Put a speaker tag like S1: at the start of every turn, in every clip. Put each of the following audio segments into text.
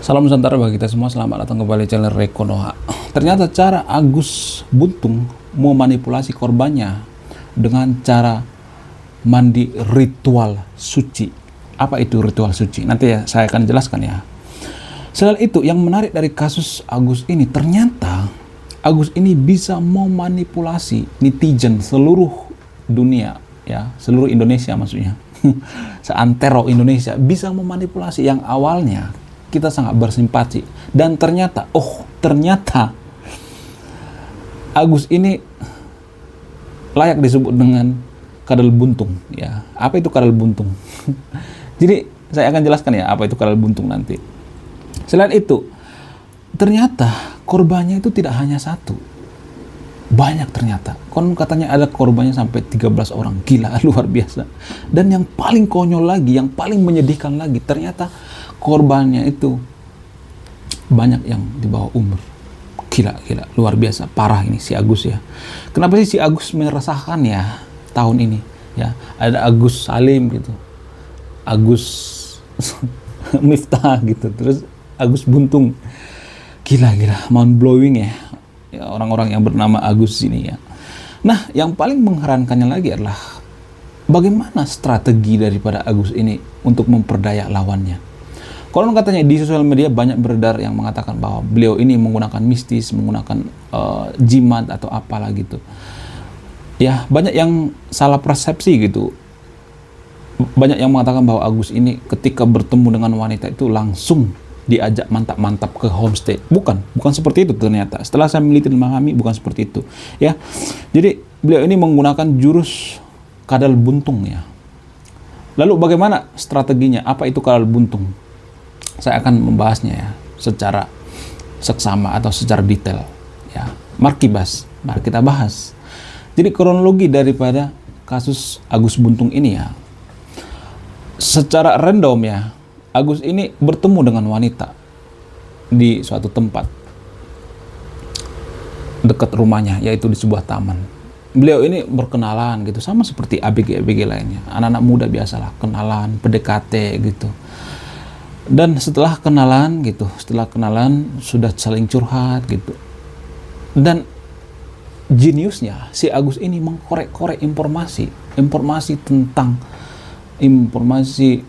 S1: Salam Nusantara bagi kita semua, selamat datang kembali channel Rekonoha. Ternyata cara Agus Buntung memanipulasi korbannya dengan cara mandi ritual suci. Apa itu ritual suci? Nanti ya saya akan jelaskan ya. Selain itu, yang menarik dari kasus Agus ini, ternyata Agus ini bisa memanipulasi netizen seluruh dunia, ya, seluruh Indonesia maksudnya. Seantero Indonesia bisa memanipulasi yang awalnya kita sangat bersimpati, dan ternyata Agus ini layak disebut dengan kadal buntung, ya. Apa itu kadal buntung? Jadi saya akan jelaskan ya apa itu kadal buntung nanti. Selain itu, ternyata korbannya itu tidak hanya satu, banyak ternyata. Konon katanya ada korbannya sampai 13 orang. Gila, luar biasa. Dan yang paling konyol lagi, yang paling menyedihkan lagi, ternyata korbannya itu banyak yang di bawah umur. Gila, luar biasa, parah ini si Agus ya. Kenapa sih si Agus meresahkan ya tahun ini ya? Ada Agus Salim gitu, Agus Miftah gitu, terus Agus Buntung. Gila, mind blowing ya, orang-orang yang bernama Agus ini ya. Nah, yang paling mengherankannya lagi adalah bagaimana strategi daripada Agus ini untuk memperdaya lawannya. Konon katanya di sosial media banyak beredar yang mengatakan bahwa beliau ini menggunakan mistis, menggunakan jimat atau apalah gitu. Ya, banyak yang salah persepsi gitu. Banyak yang mengatakan bahwa Agus ini ketika bertemu dengan wanita itu langsung diajak mantap-mantap ke homestay. Bukan seperti itu ternyata. Setelah saya meneliti dan memahami, bukan seperti itu. Ya, jadi beliau ini menggunakan jurus kadal buntung ya. Lalu bagaimana strateginya? Apa itu kadal buntung? Saya akan membahasnya ya secara seksama atau secara detail ya. Mari kita bahas. Jadi kronologi daripada kasus Agus Buntung ini ya, secara random ya, Agus ini bertemu dengan wanita di suatu tempat dekat rumahnya, yaitu di sebuah taman. Beliau ini berkenalan gitu, sama seperti ABG lainnya, anak-anak muda biasalah, kenalan, PDKT gitu. Dan setelah kenalan sudah saling curhat gitu. Dan jeniusnya si Agus ini mengkorek-korek informasi tentang informasi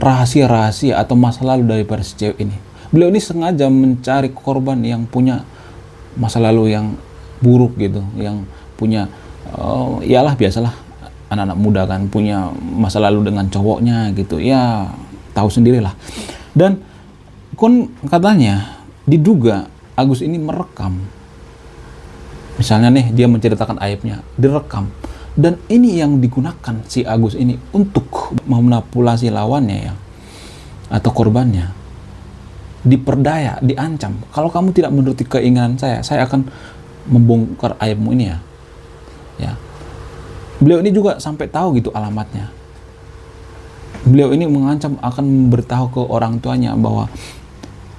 S1: rahasia atau masa lalu daripada si cewek ini. Beliau ini sengaja mencari korban yang punya masa lalu yang buruk gitu, yang punya iyalah biasalah anak-anak muda kan punya masa lalu dengan cowoknya gitu ya, tahu sendirilah. Dan katanya diduga Agus ini merekam, misalnya nih dia menceritakan aibnya, direkam, dan ini yang digunakan si Agus ini untuk memanipulasi lawannya ya, atau korbannya. Diperdaya, diancam, kalau kamu tidak menuruti keinginan saya akan membongkar aibmu ini ya. Beliau ini juga sampai tahu gitu alamatnya. Beliau ini mengancam akan memberitahu ke orang tuanya bahwa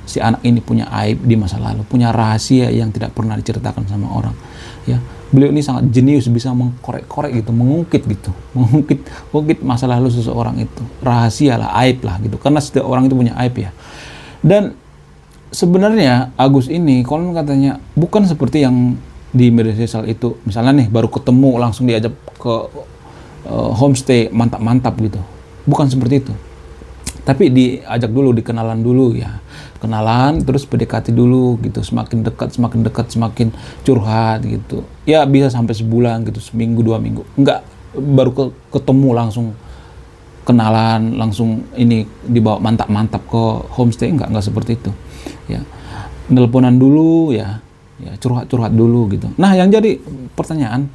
S1: si anak ini punya aib di masa lalu, punya rahasia yang tidak pernah diceritakan sama orang. Ya, beliau ini sangat jenius, bisa mengkorek-korek gitu, mengungkit masa lalu seseorang itu, rahasia lah, aib lah gitu. Karena setiap orang itu punya aib ya. Dan sebenarnya Agus ini konon katanya bukan seperti yang di media sosial itu, misalnya nih baru ketemu langsung diajak ke homestay mantap-mantap gitu. Bukan seperti itu. Tapi diajak dulu, dikenalan dulu ya. Kenalan, terus PDKT dulu gitu. Semakin dekat, semakin curhat gitu. Ya bisa sampai sebulan gitu, seminggu, 2 minggu. Enggak, baru ketemu langsung kenalan, langsung ini dibawa mantap-mantap ke homestay. Enggak seperti itu. Ya. Nelponan dulu ya. Ya, curhat dulu gitu. Nah, yang jadi pertanyaan,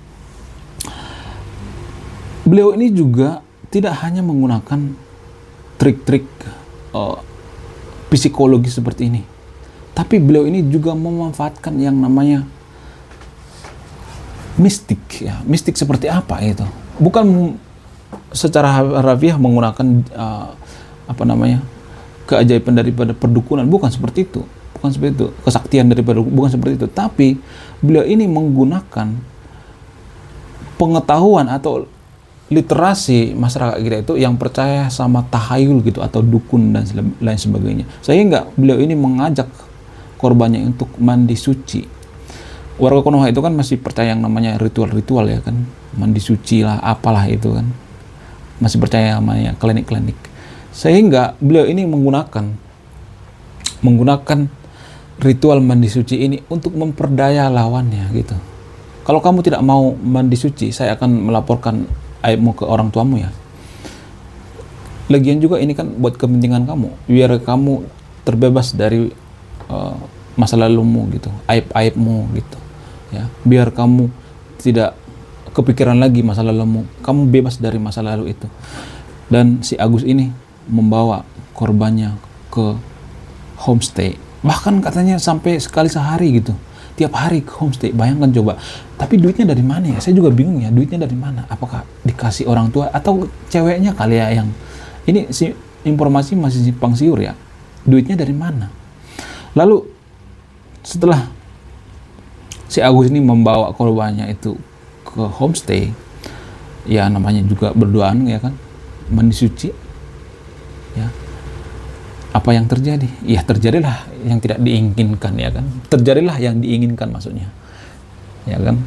S1: beliau ini juga tidak hanya menggunakan trik-trik psikologi seperti ini, tapi beliau ini juga memanfaatkan yang namanya mistik ya. Mistik seperti apa itu? Bukan secara harfiah menggunakan keajaiban daripada perdukunan, bukan seperti itu. Kesaktian daripada, bukan seperti itu. Tapi beliau ini menggunakan pengetahuan atau literasi masyarakat kita itu yang percaya sama tahayul gitu atau dukun dan lain sebagainya. Sehingga beliau ini mengajak korbannya untuk mandi suci. Warga Konoha itu kan masih percaya yang namanya ritual-ritual ya kan, mandi suci lah, apalah itu kan, masih percaya namanya klinik-klinik. Sehingga beliau ini menggunakan ritual mandi suci ini untuk memperdaya lawannya gitu. Kalau kamu tidak mau mandi suci, saya akan melaporkan aibmu ke orang tuamu ya. Lagian juga ini kan buat kepentingan kamu, biar kamu terbebas dari masa lalumu gitu, aib-aibmu gitu ya. Biar kamu tidak kepikiran lagi masa lalumu, kamu bebas dari masa lalu itu. Dan si Agus ini membawa korbannya ke homestay, bahkan katanya sampai sekali sehari gitu, tiap hari ke homestay. Bayangkan coba. Tapi duitnya dari mana ya? Saya juga bingung ya, duitnya dari mana? Apakah dikasih orang tua atau ceweknya kali ya yang ini, si informasi masih simpang siur ya. Duitnya dari mana? Lalu setelah si Agus ini membawa korbannya itu ke homestay, ya namanya juga berduaan ya kan, mandi suci ya. Apa yang terjadi? Ya terjadilah yang tidak diinginkan ya kan. Terjadilah yang diinginkan maksudnya. Ya kan?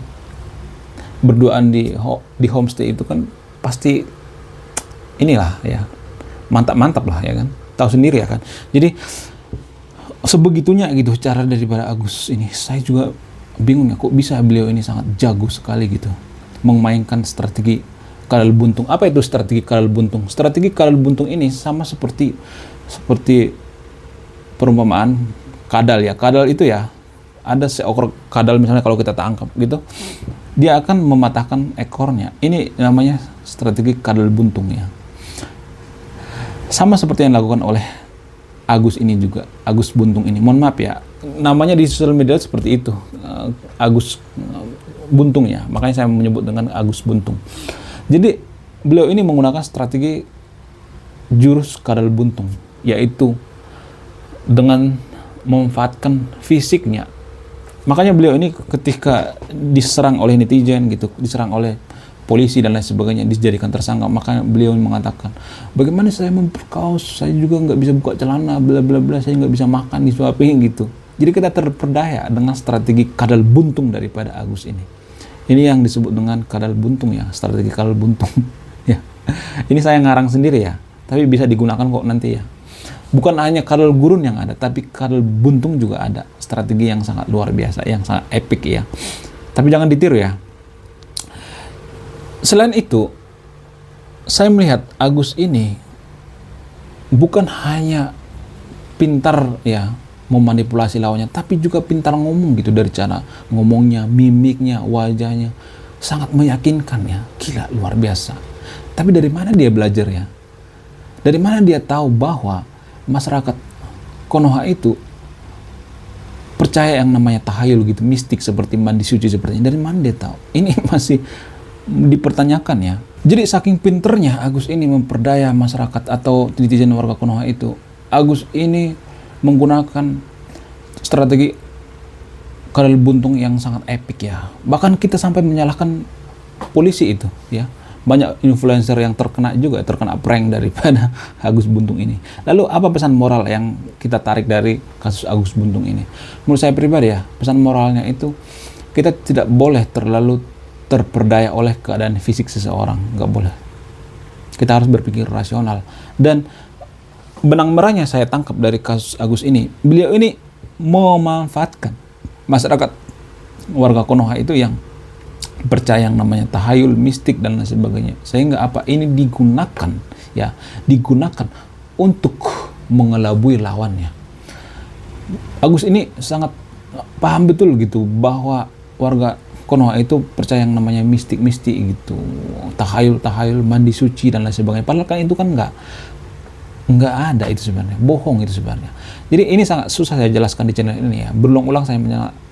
S1: Berduaan di homestay itu kan pasti inilah ya. Mantap-mantap lah ya kan. Tahu sendiri ya kan. Jadi sebegitunya gitu cara daripada Agus ini. Saya juga bingung ya, kok bisa beliau ini sangat jago sekali gitu memainkan strategi kadal buntung. Apa itu strategi kadal buntung? Strategi kadal buntung ini sama seperti perumpamaan kadal ya. Kadal itu ya, ada seekor kadal misalnya kalau kita tangkap gitu, dia akan mematahkan ekornya. Ini namanya strategi kadal buntung ya. Sama seperti yang dilakukan oleh Agus ini juga, Agus Buntung ini. Mohon maaf ya, namanya di sosial media seperti itu, Agus Buntung ya. Makanya saya menyebut dengan Agus Buntung. Jadi beliau ini menggunakan strategi jurus kadal buntung, yaitu dengan memanfaatkan fisiknya. Makanya beliau ini ketika diserang oleh netizen gitu, diserang oleh polisi dan lain sebagainya, dijadikan tersangka, makanya beliau mengatakan, bagaimana saya memperkaos, saya juga nggak bisa buka celana, bla bla bla, saya nggak bisa makan, disuapin gitu. Jadi kita terperdaya dengan strategi kadal buntung daripada Agus ini. Ini yang disebut dengan kadal buntung ya, strategi kadal buntung ya. Ini saya ngarang sendiri ya, tapi bisa digunakan kok nanti ya. Bukan hanya kadal gurun yang ada, tapi kadal buntung juga ada. Strategi yang sangat luar biasa, yang sangat epic ya. Tapi jangan ditiru ya. Selain itu, saya melihat Agus ini bukan hanya pintar ya memanipulasi lawannya, tapi juga pintar ngomong gitu, dari cara ngomongnya, mimiknya, wajahnya sangat meyakinkan ya. Gila, luar biasa. Tapi dari mana dia belajar ya? Dari mana dia tahu bahwa masyarakat Konoha itu percaya yang namanya tahayul gitu, mistik seperti mandi suci seperti ini? Dari mana dia tahu? Ini masih dipertanyakan ya. Jadi saking pinternya Agus ini memperdaya masyarakat atau netizen warga Konoha itu, Agus ini menggunakan strategi kadal buntung yang sangat epik ya. Bahkan kita sampai menyalahkan polisi itu ya. Banyak influencer yang terkena prank daripada Agus Buntung ini. Lalu apa pesan moral yang kita tarik dari kasus Agus Buntung ini? Menurut saya pribadi ya, pesan moralnya itu kita tidak boleh terlalu terperdaya oleh keadaan fisik seseorang, nggak boleh. Kita harus berpikir rasional. Dan benang merahnya saya tangkap dari kasus Agus ini, beliau ini memanfaatkan masyarakat warga Konoha itu yang percaya yang namanya tahayul, mistik dan lain sebagainya, sehingga apa ini digunakan untuk mengelabui lawannya. Agus ini sangat paham betul gitu bahwa warga Konoha itu percaya yang namanya mistik-mistik gitu, tahayul, mandi suci dan lain sebagainya. Padahal kan itu kan nggak ada itu sebenarnya, bohong itu sebenarnya. Jadi ini sangat susah saya jelaskan di channel ini ya. Berulang-ulang saya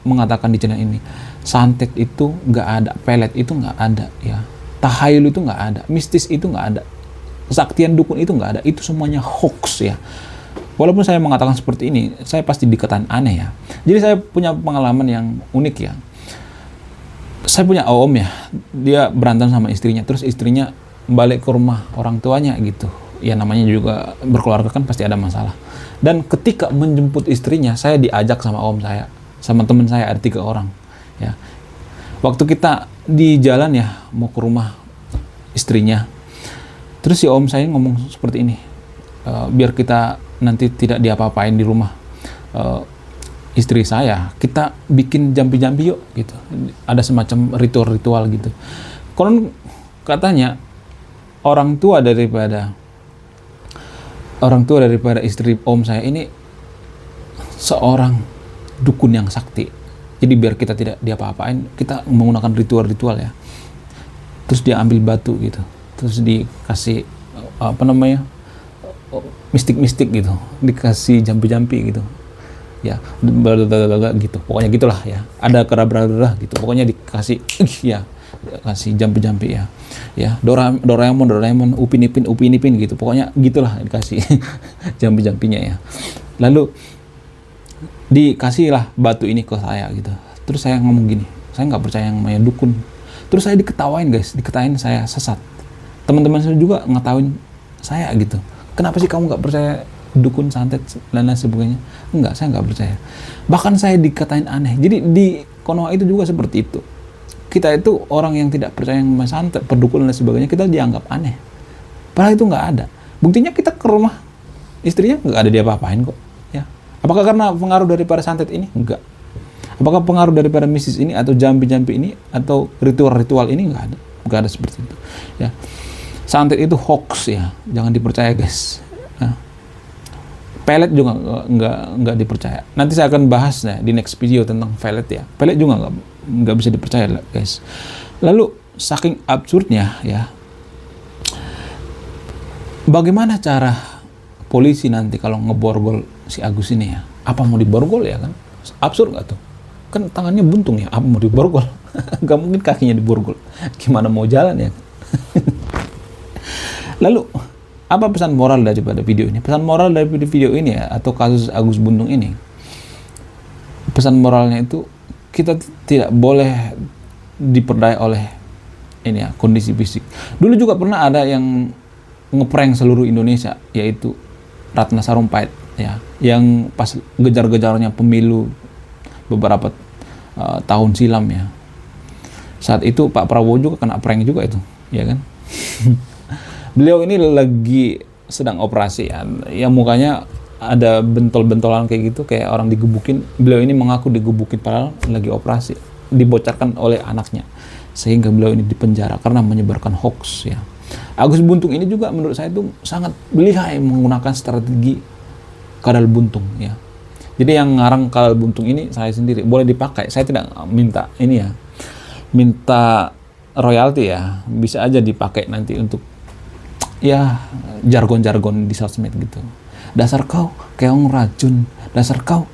S1: mengatakan di channel ini, santet itu nggak ada, pelet itu nggak ada ya, tahayul itu nggak ada, mistis itu nggak ada, kesaktian dukun itu nggak ada. Itu semuanya hoax ya. Walaupun saya mengatakan seperti ini, saya pasti dikatain aneh ya. Jadi saya punya pengalaman yang unik ya. Saya punya om ya, dia berantem sama istrinya, terus istrinya balik ke rumah orang tuanya gitu. Ya namanya juga berkeluarga kan pasti ada masalah. Dan ketika menjemput istrinya, saya diajak sama om saya, sama teman saya, ada 3 orang. Ya, waktu kita di jalan ya mau ke rumah istrinya, terus si om saya ngomong seperti ini, biar kita nanti tidak diapa-apain di rumah istri saya, kita bikin jampi-jampi yuk gitu. Ada semacam ritual-ritual gitu. Konon katanya orang tua daripada istri om saya ini seorang dukun yang sakti. Jadi biar kita tidak diapa-apain, kita menggunakan ritual-ritual ya. Terus dia ambil batu gitu, terus dikasih mistik-mistik gitu, dikasih jampi-jampi gitu. Ya, gitu. Pokoknya gitulah ya. Ada kera-kera gitu. Pokoknya dikasih ya, kasih jampi-jampi ya. Ya, Doraemon, Upin Ipin gitu. Pokoknya gitulah dikasih jampi-jampinya ya. Lalu dikasihlah batu ini ke saya gitu. Terus saya ngomong gini, saya nggak percaya yang namanya dukun. Terus saya diketawain guys, diketawain saya sesat. Teman-teman saya juga ngetawain saya gitu. Kenapa sih kamu nggak percaya dukun, santet, dan lain sebagainya? Enggak, saya nggak percaya. Bahkan saya dikatain aneh. Jadi di Konoha itu juga seperti itu. Kita itu orang yang tidak percaya yang namanya santet, perdukun, dan lain sebagainya, kita dianggap aneh. Padahal itu nggak ada. Buktinya kita ke rumah istrinya nggak ada dia apa-apain kok. Ya. Apakah karena pengaruh daripada santet ini? Enggak. Apakah pengaruh daripada mistis ini atau jampi-jampi ini atau ritual-ritual ini? Nggak ada. Nggak ada seperti itu. Ya. Santet itu hoax ya, jangan dipercaya guys. Ya. Pelet juga nggak dipercaya. Nanti saya akan bahas ya, di next video tentang pelet ya. Pelet juga nggak bisa dipercaya guys. Lalu saking absurdnya ya, bagaimana cara polisi nanti kalau ngeborgol si Agus ini ya? Apa mau diborgol ya kan? Absurd nggak tuh? Kan tangannya buntung ya, apa mau diborgol? Nggak mungkin kakinya diborgol. Gimana mau jalan ya? Lalu apa pesan moral daripada video ini? Pesan moral dari video ini ya, atau kasus Agus Buntung ini, pesan moralnya itu kita tidak boleh diperdaya oleh ini ya, kondisi fisik. Dulu juga pernah ada yang ngeprank seluruh Indonesia, yaitu Ratna Sarumpait ya, yang pas gejar-gejarnya pemilu beberapa tahun silam ya. Saat itu Pak Prabowo juga kena prank juga itu, ya kan? Beliau ini lagi sedang operasi ya, yang mukanya ada bentol-bentolan kayak gitu, kayak orang digebukin. Beliau ini mengaku digebukin padahal lagi operasi, dibocorkan oleh anaknya, sehingga beliau ini dipenjara karena menyebarkan hoax ya. Agus Buntung ini juga menurut saya itu sangat lihai menggunakan strategi kadal buntung ya. Jadi yang ngarang kadal buntung ini saya sendiri, boleh dipakai. Saya tidak minta ini ya, minta royalti ya, bisa aja dipakai nanti untuk ya jargon-jargon di sosmed gitu. Dasar kau keong racun, dasar kau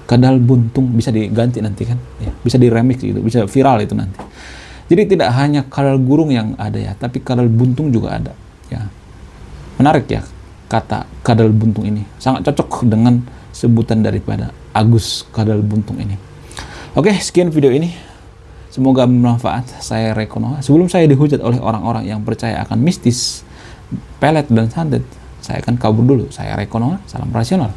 S1: kadal buntung, bisa diganti nanti kan ya, bisa diremix gitu, bisa viral itu nanti. Jadi tidak hanya kadal gurung yang ada ya, tapi kadal buntung juga ada ya. Menarik ya kata kadal buntung ini, sangat cocok dengan sebutan daripada Agus kadal buntung ini. Oke, sekian video ini, semoga bermanfaat. Saya Rekonoha. Sebelum saya dihujat oleh orang-orang yang percaya akan mistis, pelet, dan santet, saya akan kabur dulu. Saya Rekonoha, salam rasional.